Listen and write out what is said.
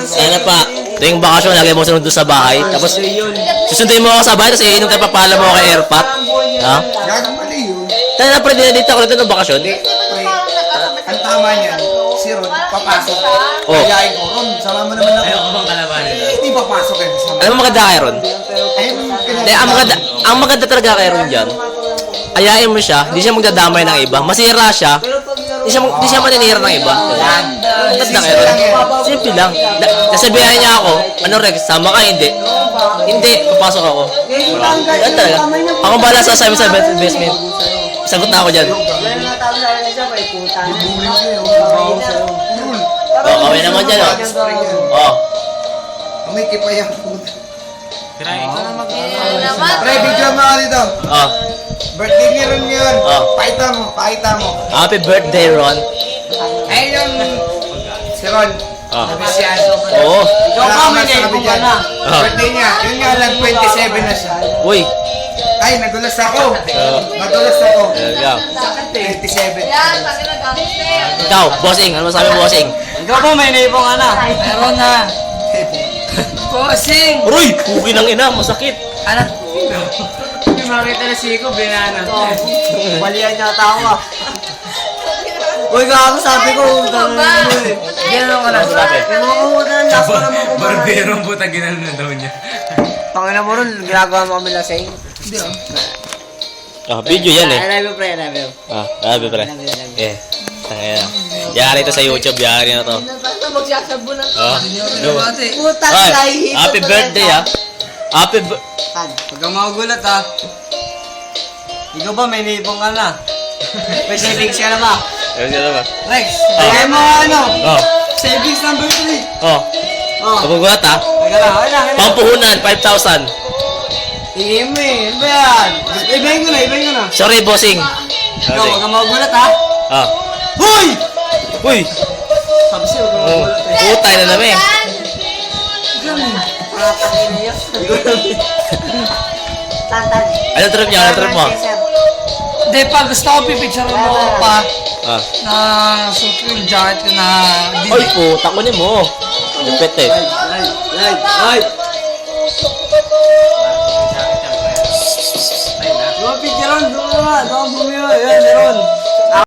Sana pa. Tuwing bakasyon, lagi mo sunod doon sa bahay. Tapos, susunduin mo ako sa bahay, tapos iinom tayo papala mo ako kay Airpot. Ha? Gagawin mali yun. Tayo na pre, dinadita ko dito ng bakasyon. Pre, ang tama niyan, si Ron, papasok. Oh. Kayain ko, Ron, sama mo naman ako. Ayaw ko bang kalabanin na? Hindi papasok eh. Sama. Alam mo maganda kay Ron? Ayun, Hindi, ang maganda talaga kay Ron dyan. Ayain mo siya, di siya magdadamay ng iba. Masira siya, di siya maninira ng iba. Ang ganda kay Ron. Simple lang. Nasabihan niya ako, ano Rex, sama ka? Hindi. Hindi, papasok ako. Yan talaga. Ako bahala sa sabi sa investment. Sagot na ako dyan. Oh, kami naman dyan, oh. Oh. Umiki pa yan. Try ko na Pre, video mo ka dito. Oh. Birthday ni Ron yun. Oh. Pakita mo. Happy birthday, Ron. Ayun yung si Ron. Oh. Nabisyan. Oo. Ikaw pa, may naipon ka na. Oh. Birthday niya. Yun nga lang, 27 na siya. Uy. Ay, nadulas ako. Oh. Nadulas ako. Ikaw. 27. Ikaw, bossing. Ano masabi mo, bossing? Ikaw po, may naipong ka na. Meron na. Bossing! Uy! Puki ng ina, masakit. Anak, yung makita na siko, binana. Balian niya tao ka. Uy, gago, sabi ko. Gano'n ka na. Sabi. Barberong puta, ginano na daw niya. Pangina mo ron, ginagawa mo kami lasing. Ah, video yan eh. I love you, pre, I love you. Ah, grabe pala. Eh. Tangina. Yari ito sa YouTube, yari na to. Oh. Putang Ay, lahi. happy birthday ah. Happy Huwag kang magugulat ha. Ikaw ba, may naipong ka na? May savings ka na ba? Ayun ka ba? Rex, bigay mo ano? Oh. Savings number 3. Oh. Oh, Kagugulat ah. teka lang, okay lang. Pampuhunan, 5,000. Tingin mo eh, ano ba yan? Ibahin ko na. Sorry, bossing. Ikaw, huwag kang magugulat ha. Ah. Hoy! Uy! Sabi sa'yo, huwag kang Oh. magugulat eh. Putay na namin. Tantan. Anong trip niya? Anong trip mo? Hindi pa, gusto ko pipicture mo pa Ah. na suit ko yung jacket ko na Oy, puta ko ni mo. Lupit eh. Picture on, doon na, doon bumira, yan, meron.